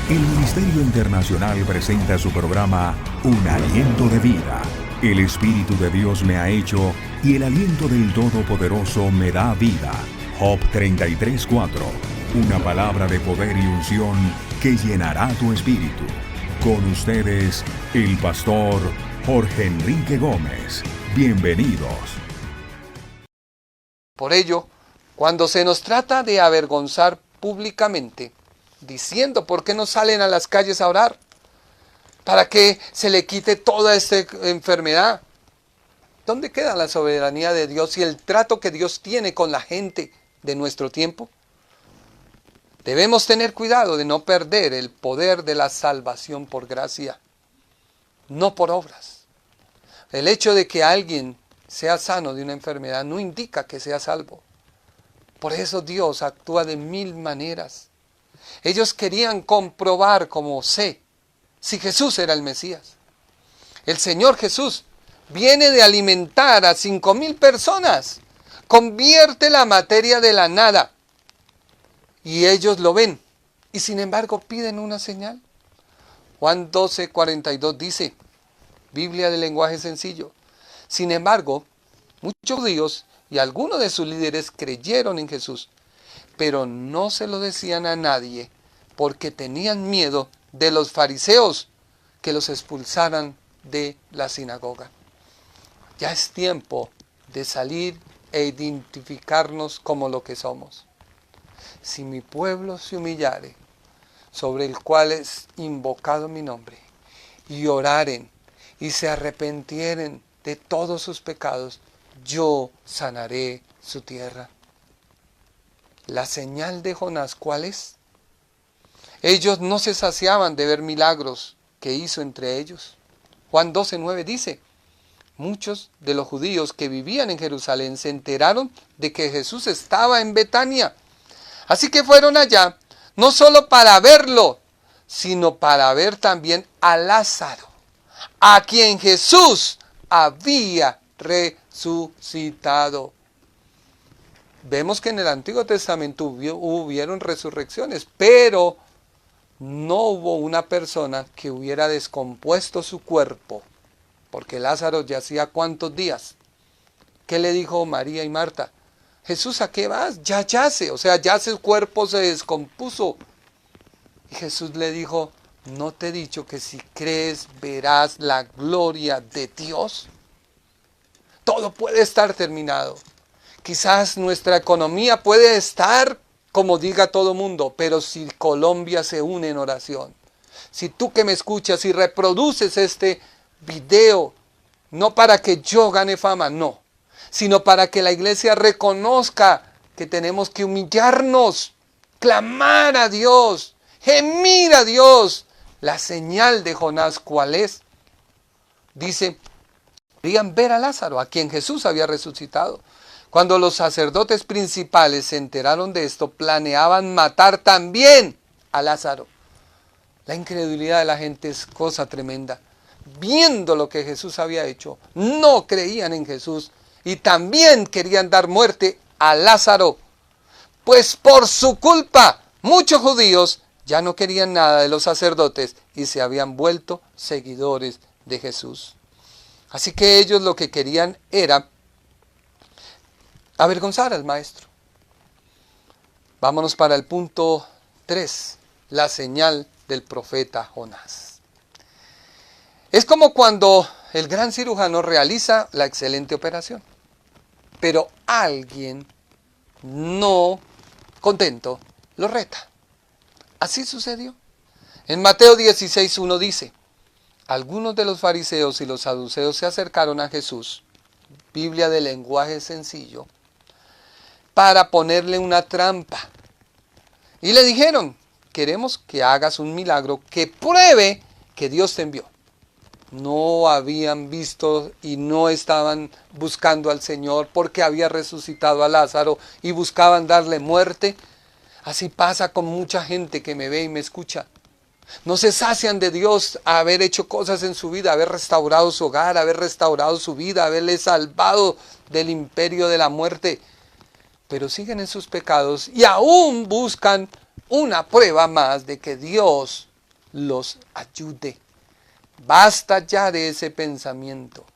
El Ministerio Internacional presenta su programa Un Aliento de Vida. El Espíritu de Dios me ha hecho y el aliento del Todopoderoso me da vida. Job 33:4. Una palabra de poder y unción que llenará tu espíritu. Con ustedes, el pastor Jorge Enrique Gómez. Bienvenidos. Por ello, cuando se nos trata de avergonzar públicamente, diciendo por qué no salen a las calles a orar, para que se le quite toda esta enfermedad, ¿dónde queda la soberanía de Dios y el trato que Dios tiene con la gente de nuestro tiempo? Debemos tener cuidado de no perder el poder de la salvación por gracia, no por obras. El hecho de que alguien sea sano de una enfermedad no indica que sea salvo. Por eso Dios actúa de mil maneras. Ellos querían comprobar, como sé, si Jesús era el Mesías. El Señor Jesús viene de alimentar a 5,000 personas. Convierte la materia de la nada. Y ellos lo ven. Y sin embargo piden una señal. Juan 12:42 dice, Biblia de lenguaje sencillo. Sin embargo, muchos judíos y algunos de sus líderes creyeron en Jesús, pero no se lo decían a nadie porque tenían miedo de los fariseos que los expulsaran de la sinagoga. Ya es tiempo de salir e identificarnos como lo que somos. Si mi pueblo se humillare, sobre el cual es invocado mi nombre, y oraren y se arrepintieren de todos sus pecados, yo sanaré su tierra. La señal de Jonás, ¿cuál es? Ellos no se saciaban de ver milagros que hizo entre ellos. Juan 12:9 dice, muchos de los judíos que vivían en Jerusalén se enteraron de que Jesús estaba en Betania. Así que fueron allá, no solo para verlo, sino para ver también a Lázaro, a quien Jesús había resucitado. Vemos que en el Antiguo Testamento hubieron resurrecciones, pero no hubo una persona que hubiera descompuesto su cuerpo, porque Lázaro yacía ¿cuántos días? ¿Qué le dijo María y Marta? Jesús, ¿a qué vas? Ya yace, o sea, ya su cuerpo se descompuso. Y Jesús le dijo, ¿no te he dicho que si crees verás la gloria de Dios? Todo puede estar terminado. Quizás nuestra economía puede estar como diga todo mundo, pero si Colombia se une en oración, si tú que me escuchas y reproduces este video, no para que yo gane fama, no, sino para que la iglesia reconozca que tenemos que humillarnos, clamar a Dios, gemir a Dios. La señal de Jonás, ¿cuál es? Dice, querían ver a Lázaro, a quien Jesús había resucitado. Cuando los sacerdotes principales se enteraron de esto, planeaban matar también a Lázaro. La incredulidad de la gente es cosa tremenda. Viendo lo que Jesús había hecho, no creían en Jesús y también querían dar muerte a Lázaro. Pues por su culpa, muchos judíos ya no querían nada de los sacerdotes y se habían vuelto seguidores de Jesús. Así que ellos lo que querían era avergonzar al maestro. Vámonos para el punto 3, la señal del profeta Jonás. Es como cuando el gran cirujano realiza la excelente operación, pero alguien no contento lo reta. Así sucedió. En Mateo 16:1 dice, algunos de los fariseos y los saduceos se acercaron a Jesús, Biblia de lenguaje sencillo, para ponerle una trampa. Y le dijeron, queremos que hagas un milagro que pruebe que Dios te envió. No habían visto y no estaban buscando al Señor porque había resucitado a Lázaro y buscaban darle muerte. Así pasa con mucha gente que me ve y me escucha. No se sacian de Dios a haber hecho cosas en su vida, haber restaurado su hogar, haber restaurado su vida, haberle salvado del imperio de la muerte. Pero siguen en sus pecados y aún buscan una prueba más de que Dios los ayude. Basta ya de ese pensamiento.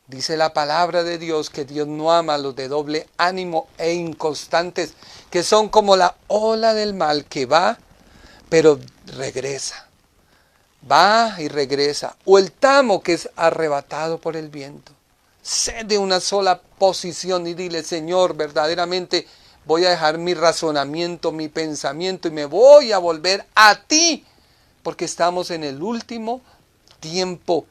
Dice la palabra de Dios que Dios no ama a los de doble ánimo e inconstantes, que son como la ola del mar que va, pero regresa. Va y regresa. O el tamo que es arrebatado por el viento. Sé de una sola posición y dile, Señor, verdaderamente voy a dejar mi razonamiento, mi pensamiento y me voy a volver a ti, porque estamos en el último tiempo.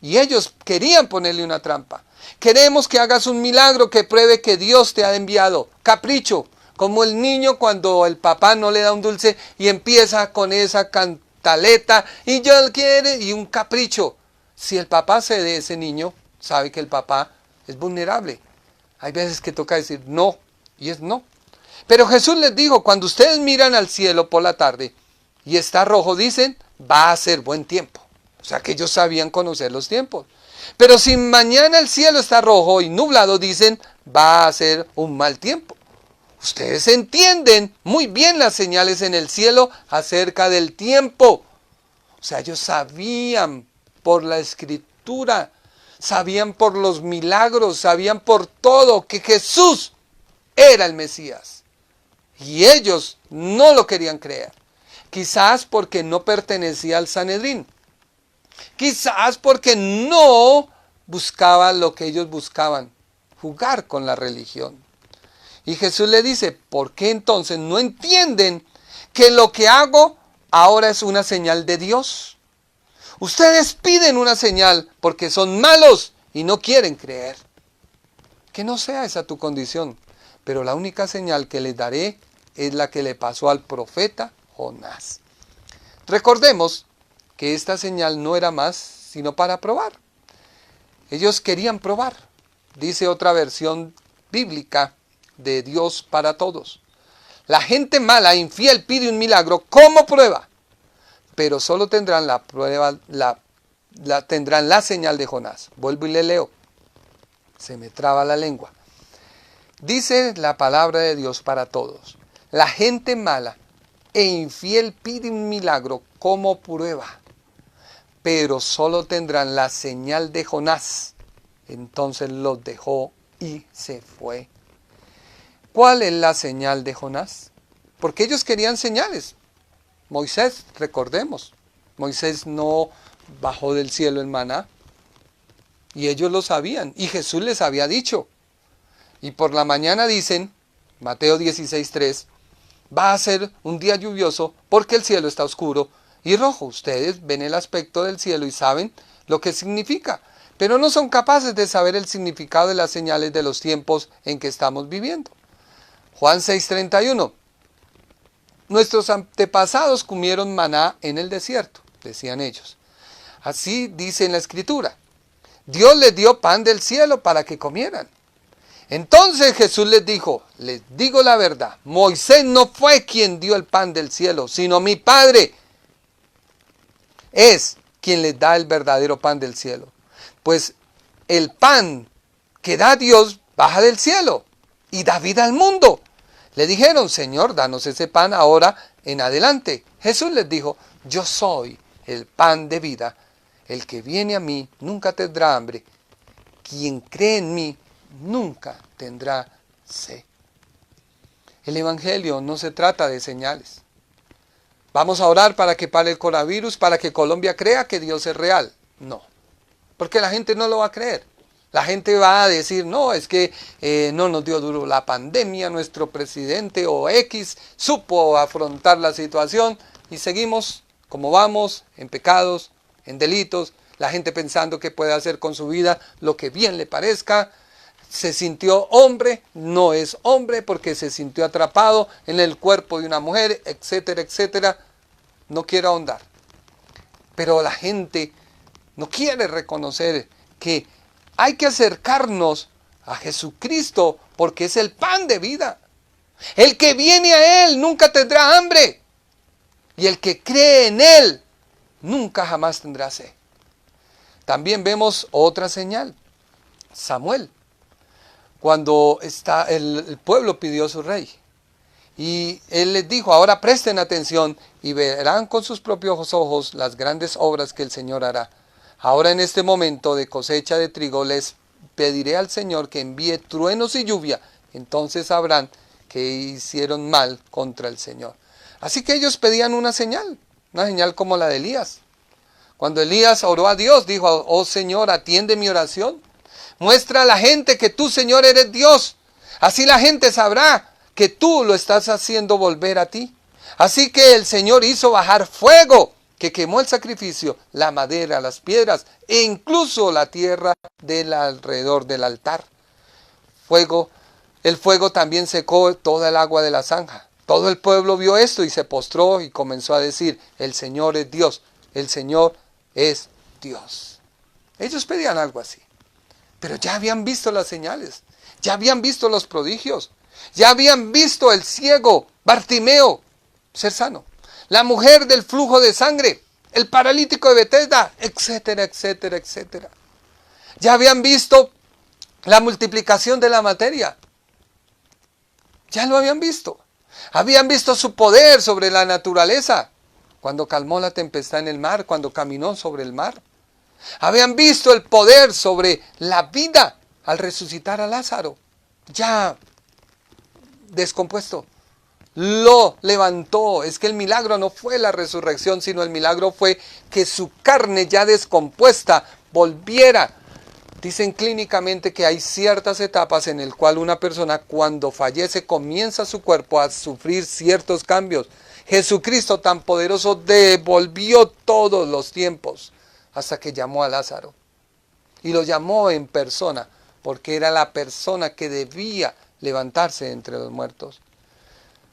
Y ellos querían ponerle una trampa. Queremos que hagas un milagro que pruebe que Dios te ha enviado. Capricho, como el niño cuando el papá no le da un dulce y empieza con esa cantaleta y yo quiere y un capricho. Si el papá cede de ese niño, sabe que el papá es vulnerable. Hay veces que toca decir no y es no. Pero Jesús les dijo, cuando ustedes miran al cielo por la tarde y está rojo, dicen, va a ser buen tiempo. O sea que ellos sabían conocer los tiempos. Pero si mañana el cielo está rojo y nublado, dicen, va a ser un mal tiempo. Ustedes entienden muy bien las señales en el cielo acerca del tiempo. O sea, ellos sabían por la escritura, sabían por los milagros, sabían por todo que Jesús era el Mesías. Y ellos no lo querían creer. Quizás porque no pertenecía al Sanedrín. Quizás porque no buscaba lo que ellos buscaban, jugar con la religión. Y Jesús le dice, ¿por qué entonces no entienden que lo que hago ahora es una señal de Dios? Ustedes piden una señal porque son malos y no quieren creer. Que no sea esa tu condición, pero la única señal que les daré es la que le pasó al profeta Jonás. Recordemos que esta señal no era más sino para probar. Ellos querían probar. Dice otra versión bíblica de Dios para todos. La gente mala, infiel, pide un milagro como prueba, pero solo tendrán la prueba, tendrán la señal de Jonás. Vuelvo y le leo. Se me traba la lengua. Dice la palabra de Dios para todos. La gente mala e infiel pide un milagro como prueba, pero solo tendrán la señal de Jonás. Entonces los dejó y se fue. ¿Cuál es la señal de Jonás? Porque ellos querían señales. Moisés, recordemos, Moisés no bajó del cielo el maná. Y ellos lo sabían. Y Jesús les había dicho. Y por la mañana dicen, Mateo 16:3, va a ser un día lluvioso porque el cielo está oscuro y rojo. Ustedes ven el aspecto del cielo y saben lo que significa, pero no son capaces de saber el significado de las señales de los tiempos en que estamos viviendo. Juan 6:31. Nuestros antepasados comieron maná en el desierto, decían ellos. Así dice en la Escritura. Dios les dio pan del cielo para que comieran. Entonces Jesús les dijo, les digo la verdad, Moisés no fue quien dio el pan del cielo, sino mi Padre es quien les da el verdadero pan del cielo. Pues el pan que da Dios baja del cielo y da vida al mundo. Le dijeron, Señor, danos ese pan ahora en adelante. Jesús les dijo, yo soy el pan de vida. El que viene a mí nunca tendrá hambre. Quien cree en mí nunca tendrá sed. El Evangelio no se trata de señales. Vamos a orar para que pare el coronavirus, para que Colombia crea que Dios es real. No, porque la gente no lo va a creer. La gente va a decir, no, es que no nos dio duro la pandemia, nuestro presidente o X supo afrontar la situación y seguimos como vamos, en pecados, en delitos, la gente pensando que puede hacer con su vida lo que bien le parezca. Se sintió hombre, no es hombre porque se sintió atrapado en el cuerpo de una mujer, etcétera, etcétera. No quiero ahondar. Pero la gente no quiere reconocer que hay que acercarnos a Jesucristo porque es el pan de vida. El que viene a Él nunca tendrá hambre. Y el que cree en Él nunca jamás tendrá sed. También vemos otra señal. Samuel. Cuando el pueblo pidió a su rey. Y él les dijo, ahora presten atención y verán con sus propios ojos las grandes obras que el Señor hará. Ahora en este momento de cosecha de trigo les pediré al Señor que envíe truenos y lluvia. Entonces sabrán que hicieron mal contra el Señor. Así que ellos pedían una señal como la de Elías. Cuando Elías oró a Dios, dijo, oh Señor, atiende mi oración. Muestra a la gente que tú, Señor, eres Dios. Así la gente sabrá que tú lo estás haciendo volver a ti. Así que el Señor hizo bajar fuego que quemó el sacrificio, la madera, las piedras e incluso la tierra del alrededor del altar. El fuego también secó toda el agua de la zanja. Todo el pueblo vio esto y se postró y comenzó a decir, el Señor es Dios, el Señor es Dios. Ellos pedían algo así, pero ya habían visto las señales, ya habían visto los prodigios, ya habían visto el ciego Bartimeo ser sano, la mujer del flujo de sangre, el paralítico de Betesda, etcétera, etcétera, etcétera. Ya habían visto la multiplicación de la materia. Ya lo habían visto. Habían visto su poder sobre la naturaleza, cuando calmó la tempestad en el mar, cuando caminó sobre el mar. Habían visto el poder sobre la vida al resucitar a Lázaro, ya descompuesto. Lo levantó. Es que el milagro no fue la resurrección, sino el milagro fue que su carne ya descompuesta volviera. Dicen clínicamente que hay ciertas etapas en las cuales una persona cuando fallece comienza su cuerpo a sufrir ciertos cambios. Jesucristo tan poderoso devolvió todos los tiempos hasta que llamó a Lázaro. Y lo llamó en persona porque era la persona que debía levantarse entre los muertos.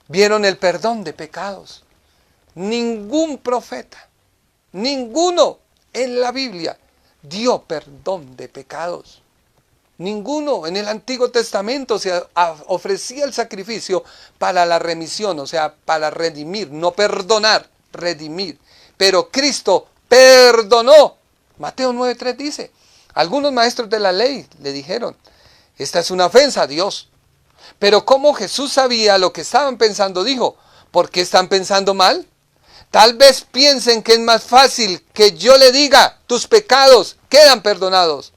Vieron el perdón de pecados. Ningún profeta, ninguno en la Biblia dio perdón de pecados. Ninguno. En el Antiguo Testamento se ofrecía el sacrificio para la remisión, o sea, para redimir, no perdonar, redimir. Pero Cristo perdonó. Mateo 9:3 dice, algunos maestros de la ley le dijeron, esta es una ofensa a Dios. Pero como Jesús sabía lo que estaban pensando, dijo, ¿por qué están pensando mal? Tal vez piensen que es más fácil que yo le diga, tus pecados quedan perdonados.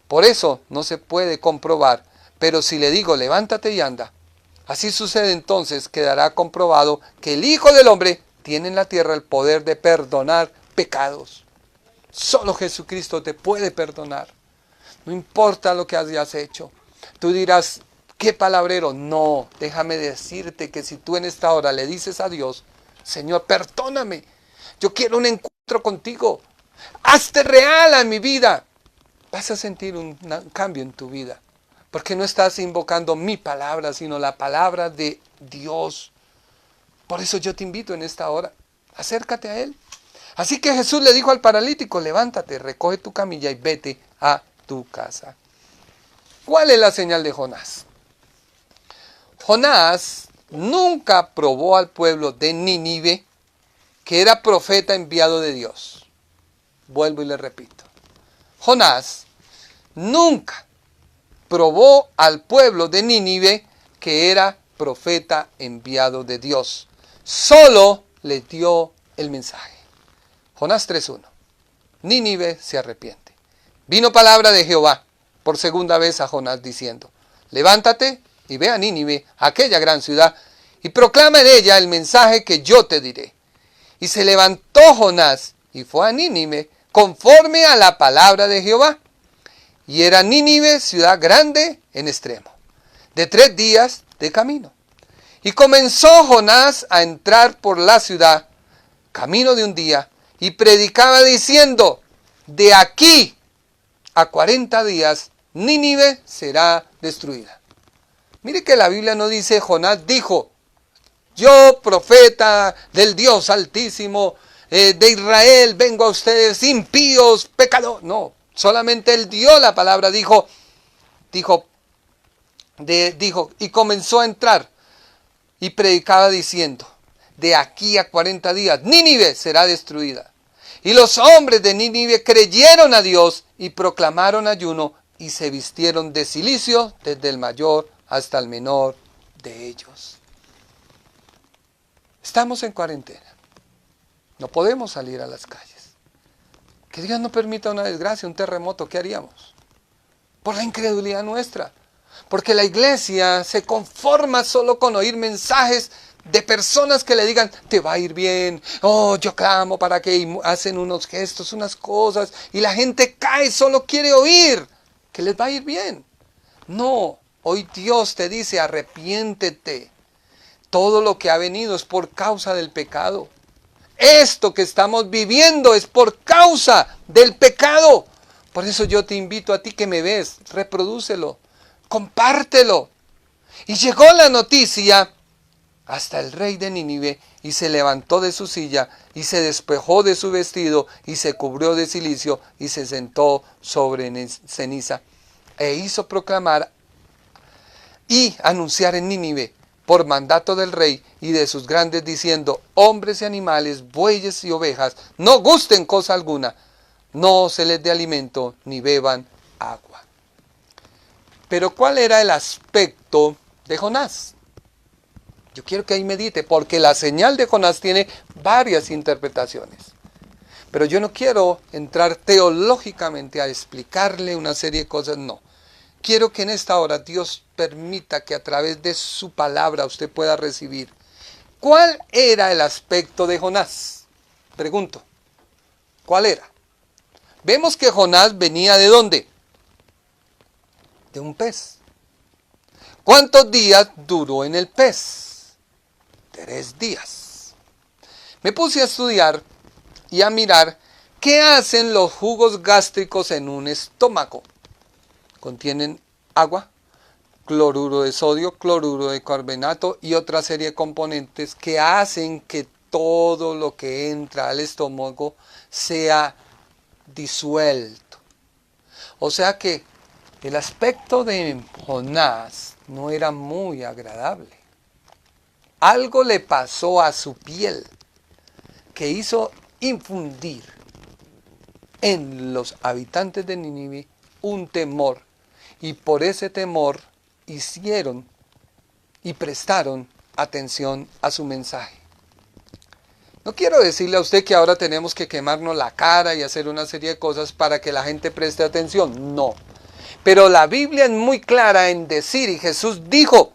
Por eso no se puede comprobar, pero si le digo, levántate y anda. Así sucede entonces, quedará comprobado que el Hijo del Hombre tiene en la tierra el poder de perdonar pecados. Solo Jesucristo te puede perdonar. No importa lo que hayas hecho. Tú dirás, ¿qué palabrero? No, déjame decirte que si tú en esta hora le dices a Dios, Señor, perdóname, yo quiero un encuentro contigo, hazte real a mi vida, vas a sentir un cambio en tu vida, porque no estás invocando mi palabra, sino la palabra de Dios. Por eso yo te invito en esta hora, acércate a Él. Así que Jesús le dijo al paralítico, levántate, recoge tu camilla y vete a tu casa. ¿Cuál es la señal de Jonás? Jonás nunca probó al pueblo de Nínive que era profeta enviado de Dios. Vuelvo y le repito. Jonás nunca probó al pueblo de Nínive que era profeta enviado de Dios. Solo le dio el mensaje. Jonás 3:1. Nínive se arrepiente. Vino palabra de Jehová por segunda vez a Jonás diciendo, levántate y ve a Nínive, aquella gran ciudad, y proclama en ella el mensaje que yo te diré. Y se levantó Jonás y fue a Nínive conforme a la palabra de Jehová. Y era Nínive ciudad grande en extremo, de 3 días de camino. Y comenzó Jonás a entrar por la ciudad, camino de un día, y predicaba diciendo, de aquí a 40 días Nínive será destruida. Mire que la Biblia no dice, Jonás dijo, yo profeta del Dios Altísimo, de Israel, vengo a ustedes impíos, pecadores. No, solamente él dio la palabra, dijo, y comenzó a entrar y predicaba diciendo, de aquí a 40 días Nínive será destruida. Y los hombres de Nínive creyeron a Dios y proclamaron ayuno y se vistieron de cilicio desde el mayor hasta el menor de ellos. Estamos en cuarentena. No podemos salir a las calles. Que Dios no permita una desgracia, un terremoto, ¿qué haríamos? Por la incredulidad nuestra. Porque la iglesia se conforma solo con oír mensajes de personas que le digan, te va a ir bien, oh, yo clamo para que, y hacen unos gestos, unas cosas, y la gente cae, solo quiere oír que les va a ir bien. No, hoy Dios te dice, arrepiéntete. Todo lo que ha venido es por causa del pecado. Esto que estamos viviendo es por causa del pecado. Por eso yo te invito a ti que me ves, reprodúcelo, compártelo. Y llegó la noticia hasta el rey de Nínive, y se levantó de su silla, y se despojó de su vestido, y se cubrió de cilicio, y se sentó sobre ceniza, e hizo proclamar y anunciar en Nínive, por mandato del rey y de sus grandes, diciendo, hombres y animales, bueyes y ovejas, no gusten cosa alguna, no se les dé alimento, ni beban agua. Pero ¿cuál era el aspecto de Jonás? Yo quiero que ahí medite, porque la señal de Jonás tiene varias interpretaciones. Pero yo no quiero entrar teológicamente a explicarle una serie de cosas, no. Quiero que en esta hora Dios permita que a través de su palabra usted pueda recibir. ¿Cuál era el aspecto de Jonás? Pregunto, ¿cuál era? Vemos que Jonás venía ¿de dónde? De un pez. ¿Cuántos días duró en el pez? 3 días. Me puse a estudiar y a mirar qué hacen los jugos gástricos en un estómago. Contienen agua, cloruro de sodio, cloruro de carbonato y otra serie de componentes que hacen que todo lo que entra al estómago sea disuelto. O sea que el aspecto de Jonás no era muy agradable. Algo le pasó a su piel que hizo infundir en los habitantes de Nínive un temor, y por ese temor hicieron y prestaron atención a su mensaje. No quiero decirle a usted que ahora tenemos que quemarnos la cara y hacer una serie de cosas para que la gente preste atención, no. Pero la Biblia es muy clara en decir, y Jesús dijo,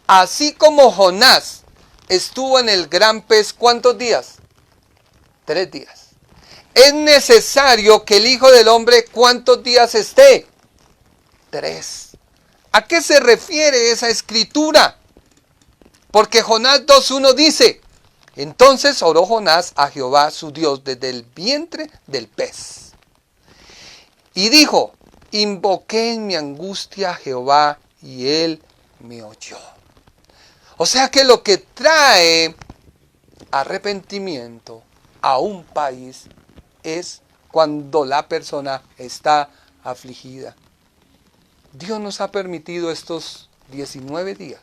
así como Jonás estuvo en el gran pez, ¿cuántos días? 3 días. Es necesario que el Hijo del Hombre, ¿cuántos días esté? 3. ¿A qué se refiere esa escritura? Porque Jonás 2:1 dice, entonces oró Jonás a Jehová su Dios desde el vientre del pez. Y dijo, invoqué en mi angustia a Jehová y él me oyó. O sea que lo que trae arrepentimiento a un país es cuando la persona está afligida. Dios nos ha permitido estos 19 días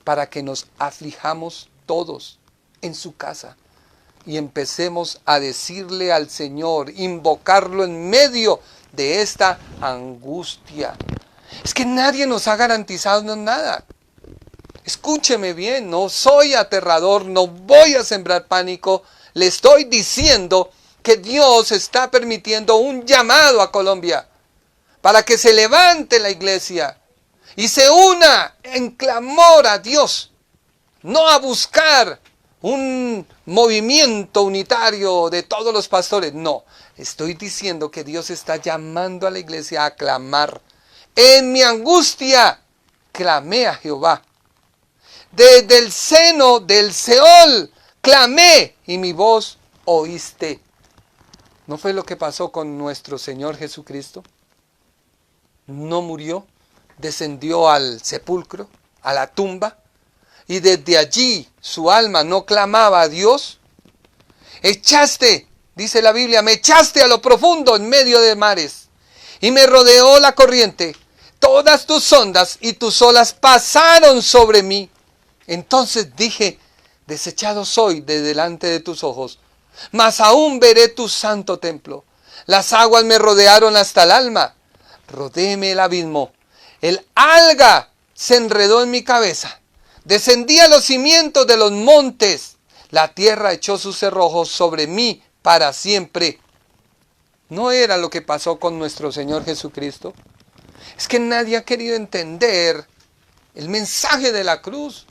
para que nos aflijamos todos en su casa y empecemos a decirle al Señor, invocarlo en medio de esta angustia. Es que nadie nos ha garantizado nada. Escúcheme bien, no soy aterrador, no voy a sembrar pánico. Le estoy diciendo que Dios está permitiendo un llamado a Colombia para que se levante la iglesia y se una en clamor a Dios, no a buscar un movimiento unitario de todos los pastores. No, estoy diciendo que Dios está llamando a la iglesia a clamar. En mi angustia clamé a Jehová. Desde el seno del Seol clamé y mi voz oíste. ¿No fue lo que pasó con nuestro Señor Jesucristo? No murió, descendió al sepulcro, a la tumba, y desde allí su alma no clamaba a Dios. Echaste, dice la Biblia, me echaste a lo profundo en medio de mares, y me rodeó la corriente. Todas tus ondas y tus olas pasaron sobre mí. Entonces dije, desechado soy de delante de tus ojos, mas aún veré tu santo templo. Las aguas me rodearon hasta el alma, rodéme el abismo. El alga se enredó en mi cabeza. Descendí a los cimientos de los montes. La tierra echó sus cerrojos sobre mí para siempre. ¿No era lo que pasó con nuestro Señor Jesucristo? Es que nadie ha querido entender el mensaje de la cruz.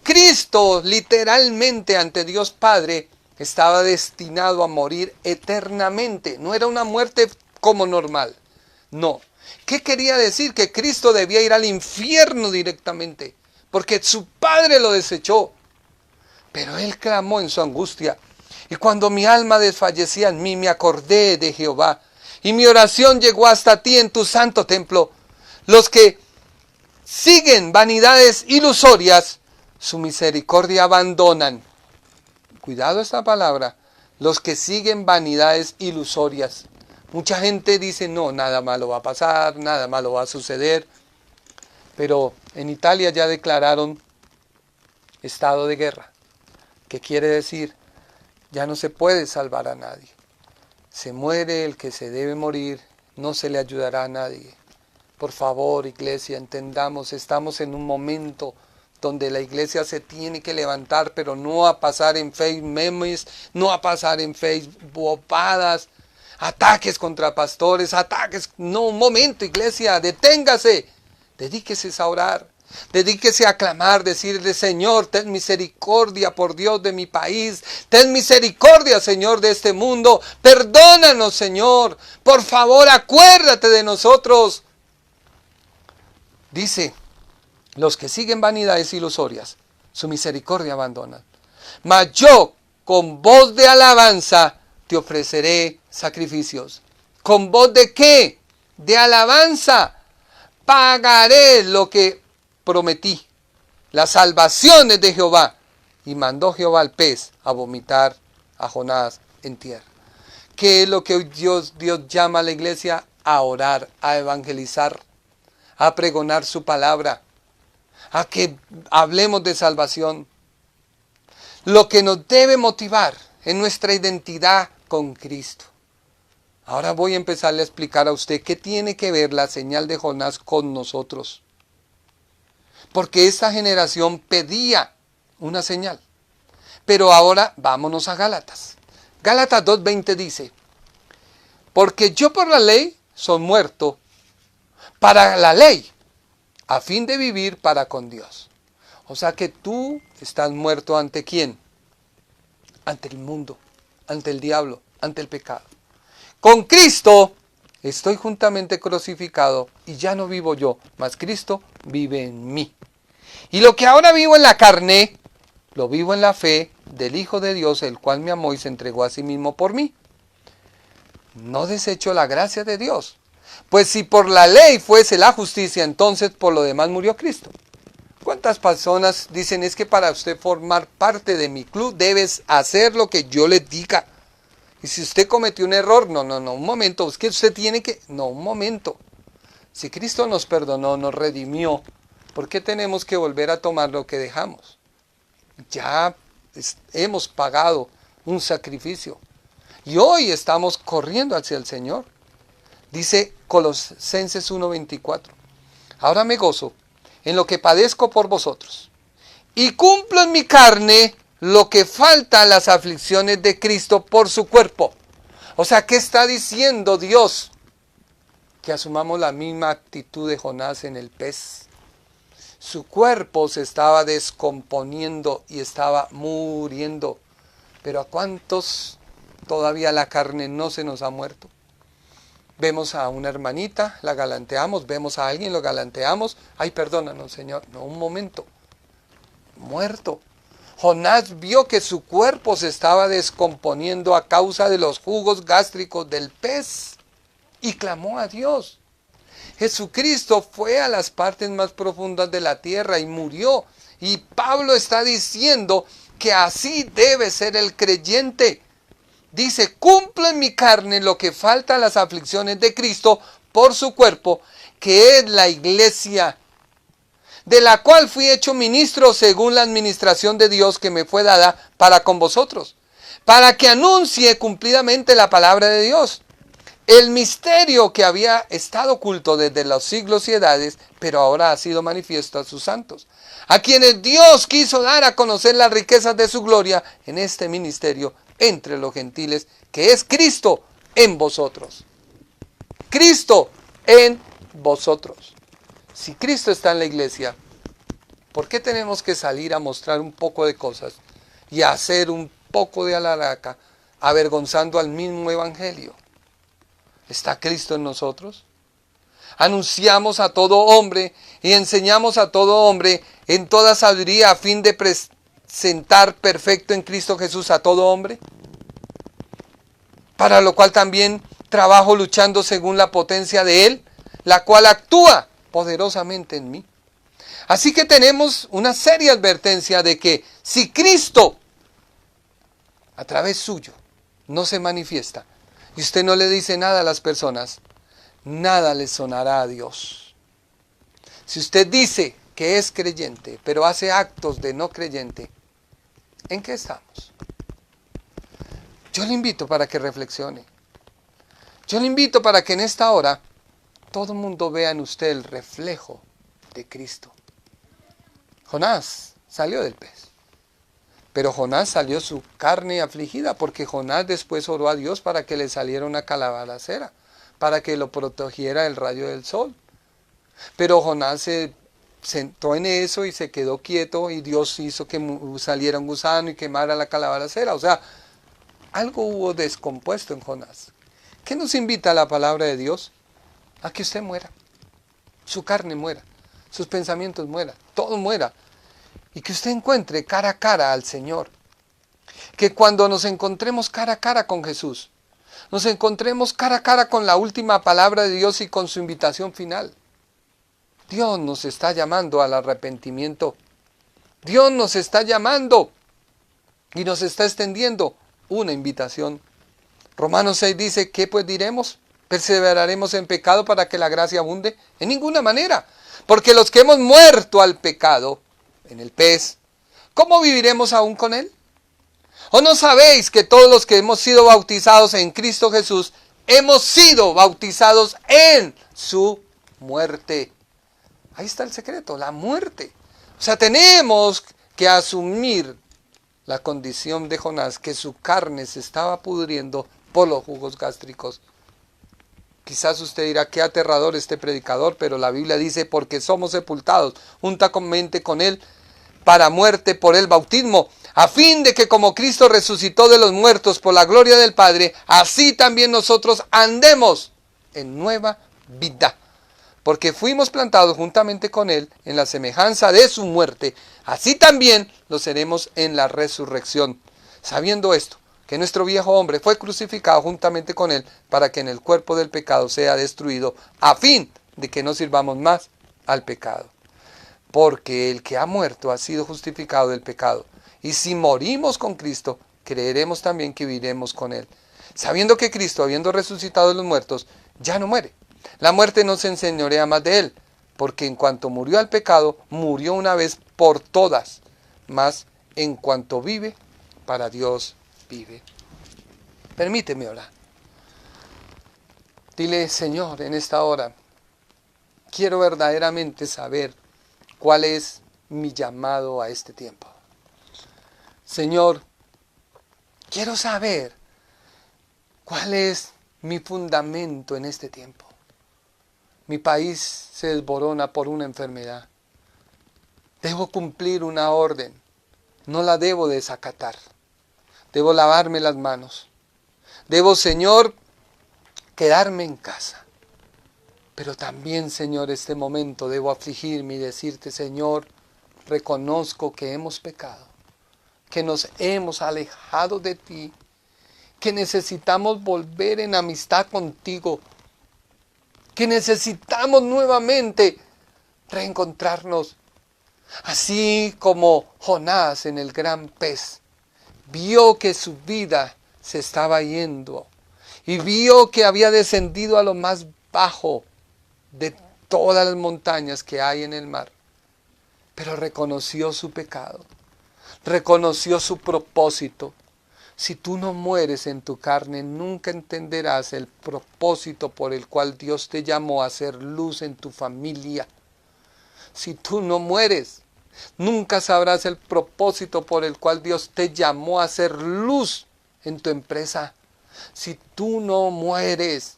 Cristo, literalmente ante Dios Padre, estaba destinado a morir eternamente. No era una muerte como normal. No. ¿Qué quería decir? Que Cristo debía ir al infierno directamente, porque su Padre lo desechó. Pero Él clamó en su angustia. Y cuando mi alma desfallecía en mí, me acordé de Jehová. Y mi oración llegó hasta ti en tu santo templo. Los que siguen vanidades ilusorias, su misericordia abandonan. Cuidado esta palabra. Los que siguen vanidades ilusorias. Mucha gente dice, no, nada malo va a pasar, nada malo va a suceder. Pero en Italia ya declararon estado de guerra. ¿Qué quiere decir? Ya no se puede salvar a nadie. Se muere el que se debe morir, no se le ayudará a nadie. Por favor, iglesia, entendamos, estamos en un momento donde la iglesia se tiene que levantar, pero no a pasar en Facebook memes, no a pasar en Facebook bobadas, ataques contra pastores, ataques. No, un momento, iglesia, deténgase, dedíquese a orar. Dedíquese a clamar, decirle, Señor, ten misericordia por Dios de mi país, ten misericordia, Señor, de este mundo, perdónanos, Señor, por favor, acuérdate de nosotros. Dice, los que siguen vanidades ilusorias, su misericordia abandonan. Mas yo, con voz de alabanza, te ofreceré sacrificios. ¿Con voz de qué? De alabanza. Pagaré lo que prometí, las salvaciones de Jehová. Y mandó Jehová al pez a vomitar a Jonás en tierra. ¿Qué es lo que Dios llama a la iglesia? A orar, a evangelizar, a pregonar su palabra, a que hablemos de salvación. Lo que nos debe motivar es nuestra identidad con Cristo. Ahora voy a empezarle a explicar a usted qué tiene que ver la señal de Jonás con nosotros. Porque esta generación pedía una señal. Pero ahora vámonos a Gálatas. Gálatas 2:20 dice, porque yo por la ley soy muerto para la ley, a fin de vivir para con Dios. O sea que tú estás muerto ¿ante quién? Ante el mundo, ante el diablo, ante el pecado. Con Cristo estoy juntamente crucificado y ya no vivo yo, mas Cristo vive en mí. Y lo que ahora vivo en la carne, lo vivo en la fe del Hijo de Dios, el cual me amó y se entregó a sí mismo por mí. No desecho la gracia de Dios. Pues si por la ley fuese la justicia, entonces por lo demás murió Cristo. ¿Cuántas personas dicen es que para usted formar parte de mi club debes hacer lo que yo le diga? Y si usted cometió un error, no, un momento, es que usted tiene que, no, un momento. Si Cristo nos perdonó, nos redimió, ¿por qué tenemos que volver a tomar lo que dejamos? Ya hemos pagado un sacrificio. Y hoy estamos corriendo hacia el Señor. Dice Colosenses 1:24. Ahora me gozo en lo que padezco por vosotros. Y cumplo en mi carne lo que falta a las aflicciones de Cristo por su cuerpo. O sea, ¿qué está diciendo Dios? Que asumamos la misma actitud de Jonás en el pez. Su cuerpo se estaba descomponiendo y estaba muriendo. Pero ¿a cuántos todavía la carne no se nos ha muerto? Vemos a una hermanita, la galanteamos, vemos a alguien, lo galanteamos. Ay, perdónanos, Señor. No, un momento. Muerto. Jonás vio que su cuerpo se estaba descomponiendo a causa de los jugos gástricos del pez y clamó a Dios. Jesucristo fue a las partes más profundas de la tierra y murió. Y Pablo está diciendo que así debe ser el creyente. Dice, cumplo en mi carne lo que falta a las aflicciones de Cristo por su cuerpo, que es la iglesia, de la cual fui hecho ministro según la administración de Dios que me fue dada para con vosotros, para que anuncie cumplidamente la palabra de Dios, el misterio que había estado oculto desde los siglos y edades, pero ahora ha sido manifiesto a sus santos, a quienes Dios quiso dar a conocer las riquezas de su gloria en este ministerio entre los gentiles, que es Cristo en vosotros. Cristo en vosotros. Si Cristo está en la iglesia, ¿por qué tenemos que salir a mostrar un poco de cosas y a hacer un poco de alaraca, avergonzando al mismo evangelio? ¿Está Cristo en nosotros? Anunciamos a todo hombre y enseñamos a todo hombre en toda sabiduría a fin de presentar perfecto en Cristo Jesús a todo hombre. Para lo cual también trabajo luchando según la potencia de Él, la cual actúa poderosamente en mí. Así que tenemos una seria advertencia de que si Cristo a través suyo no se manifiesta, y usted no le dice nada a las personas, nada le sonará a Dios. Si usted dice que es creyente, pero hace actos de no creyente, ¿en qué estamos? Yo le invito para que reflexione. Yo le invito para que en esta hora todo el mundo vea en usted el reflejo de Cristo. Jonás salió del pez. Pero Jonás salió su carne afligida, porque Jonás después oró a Dios para que le saliera una calabacera, para que lo protegiera del rayo del sol. Pero Jonás se sentó en eso y se quedó quieto, y Dios hizo que saliera un gusano y quemara la calabacera. O sea, algo hubo descompuesto en Jonás. ¿Qué nos invita la palabra de Dios? A que usted muera, su carne muera, sus pensamientos mueran, todo muera. Y que usted encuentre cara a cara al Señor. Que cuando nos encontremos cara a cara con Jesús, nos encontremos cara a cara con la última palabra de Dios y con su invitación final. Dios nos está llamando al arrepentimiento. Dios nos está llamando y nos está extendiendo una invitación. Romanos 6 dice, ¿qué pues diremos? ¿Perseveraremos en pecado para que la gracia abunde? En ninguna manera. Porque los que hemos muerto al pecado, en el pez, ¿cómo viviremos aún con él? ¿O no sabéis que todos los que hemos sido bautizados en Cristo Jesús, hemos sido bautizados en su muerte? Ahí está el secreto, la muerte. O sea, tenemos que asumir la condición de Jonás, que su carne se estaba pudriendo por los jugos gástricos. Quizás usted dirá, qué aterrador este predicador, pero la Biblia dice, porque somos sepultados juntamente con él para muerte por el bautismo, a fin de que como Cristo resucitó de los muertos por la gloria del Padre, así también nosotros andemos en nueva vida. Porque fuimos plantados juntamente con él en la semejanza de su muerte, así también lo seremos en la resurrección. Sabiendo esto, que nuestro viejo hombre fue crucificado juntamente con él para que en el cuerpo del pecado sea destruido, a fin de que no sirvamos más al pecado. Porque el que ha muerto ha sido justificado del pecado. Y si morimos con Cristo, creeremos también que viviremos con él. Sabiendo que Cristo, habiendo resucitado de los muertos, ya no muere. La muerte no se enseñorea más de él, porque en cuanto murió al pecado, murió una vez por todas. Mas en cuanto vive, para Dios vive. Permíteme orar. Dile, Señor, en esta hora, quiero verdaderamente saber cuál es mi llamado a este tiempo. Señor, quiero saber cuál es mi fundamento en este tiempo. Mi país se desborona por una enfermedad. Debo cumplir una orden. No la debo desacatar. Debo lavarme las manos. Debo, Señor, quedarme en casa. Pero también, Señor, este momento debo afligirme y decirte, Señor, reconozco que hemos pecado, que nos hemos alejado de ti, que necesitamos volver en amistad contigo, que necesitamos nuevamente reencontrarnos. Así como Jonás en el gran pez vio que su vida se estaba yendo y vio que había descendido a lo más bajo de todas las montañas que hay en el mar, pero reconoció su pecado, reconoció su propósito, Si tú no mueres en tu carne, nunca entenderás el propósito por el cual Dios te llamó a hacer luz en tu familia. Si tú no mueres, nunca sabrás el propósito por el cual Dios te llamó a hacer luz en tu empresa. Si tú no mueres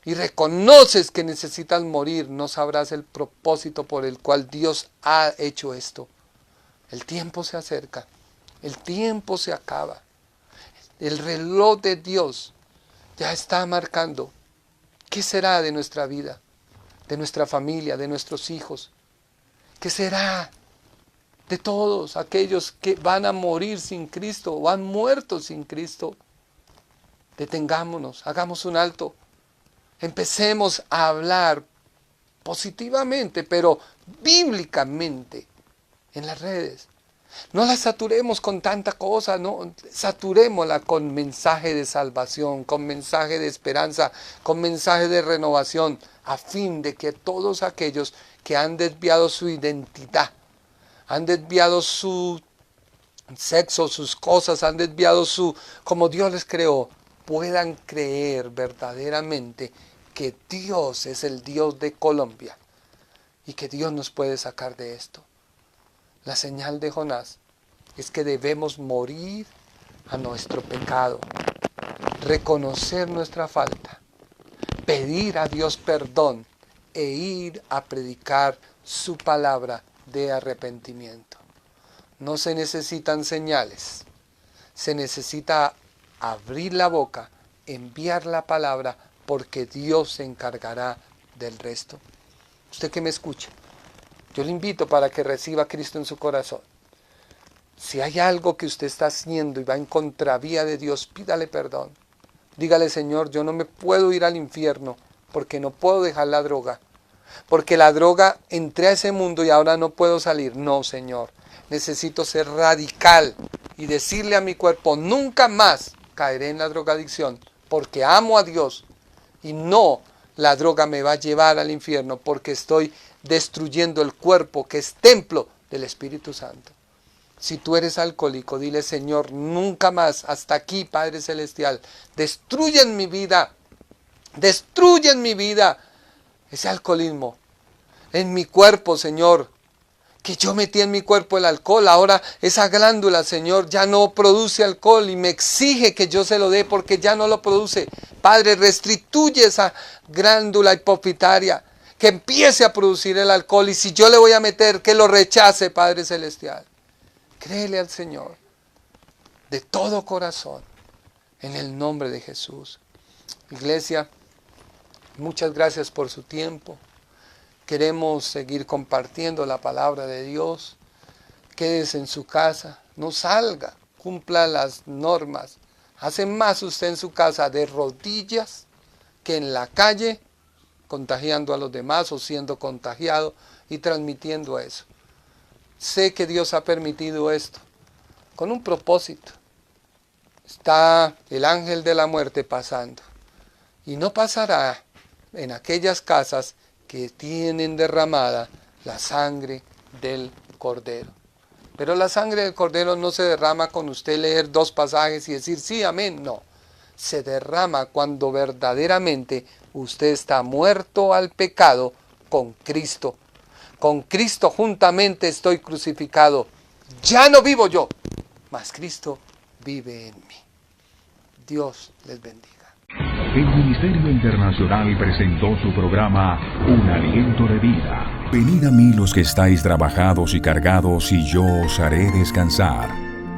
y reconoces que necesitas morir, no sabrás el propósito por el cual Dios ha hecho esto. El tiempo se acerca, el tiempo se acaba. El reloj de Dios ya está marcando qué será de nuestra vida, de nuestra familia, de nuestros hijos. ¿Qué será de todos aquellos que van a morir sin Cristo o han muerto sin Cristo? Detengámonos, hagamos un alto. Empecemos a hablar positivamente, pero bíblicamente en las redes. No la saturemos con tanta cosa, no, saturémosla con mensaje de salvación, con mensaje de esperanza, con mensaje de renovación, a fin de que todos aquellos que han desviado su identidad, han desviado su sexo, sus cosas, han desviado como Dios les creó, puedan creer verdaderamente que Dios es el Dios de Colombia y que Dios nos puede sacar de esto. La señal de Jonás es que debemos morir a nuestro pecado, reconocer nuestra falta, pedir a Dios perdón e ir a predicar su palabra de arrepentimiento. No se necesitan señales, se necesita abrir la boca, enviar la palabra, porque Dios se encargará del resto. Usted que me escucha, yo le invito para que reciba a Cristo en su corazón. Si hay algo que usted está haciendo y va en contravía de Dios, pídale perdón. Dígale, Señor, yo no me puedo ir al infierno porque no puedo dejar la droga. Porque la droga, entré a ese mundo y ahora no puedo salir. No, Señor, necesito ser radical y decirle a mi cuerpo, nunca más caeré en la drogadicción porque amo a Dios. Y no, la droga me va a llevar al infierno porque estoy destruyendo el cuerpo que es templo del Espíritu Santo. Si tú eres alcohólico, dile, Señor, nunca más, hasta aquí, Padre Celestial, destruye en mi vida ese alcoholismo, en mi cuerpo, Señor, que yo metí en mi cuerpo el alcohol, ahora esa glándula, Señor, ya no produce alcohol y me exige que yo se lo dé porque ya no lo produce. Padre, restituye esa glándula hipofitaria, que empiece a producir el alcohol y si yo le voy a meter, que lo rechace, Padre Celestial. Créele al Señor de todo corazón, en el nombre de Jesús. Iglesia, muchas gracias por su tiempo. Queremos seguir compartiendo la palabra de Dios. Quédese en su casa, no salga, cumpla las normas. Hace más usted en su casa de rodillas que en la calle, contagiando a los demás o siendo contagiado y transmitiendo eso. Sé que Dios ha permitido esto con un propósito. Está el ángel de la muerte pasando y no pasará en aquellas casas que tienen derramada la sangre del Cordero. Pero la sangre del Cordero no se derrama con usted leer 2 pasajes y decir sí, amén, no. Se derrama cuando verdaderamente usted está muerto al pecado con Cristo. Con Cristo juntamente estoy crucificado. Ya no vivo yo, mas Cristo vive en mí. Dios les bendiga. El Ministerio Internacional presentó su programa Un Aliento de Vida. Venid a mí los que estáis trabajados y cargados, y yo os haré descansar.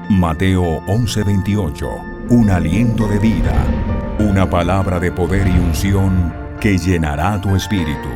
Mateo 11:28. Un aliento de vida. Una palabra de poder y unción que llenará tu espíritu.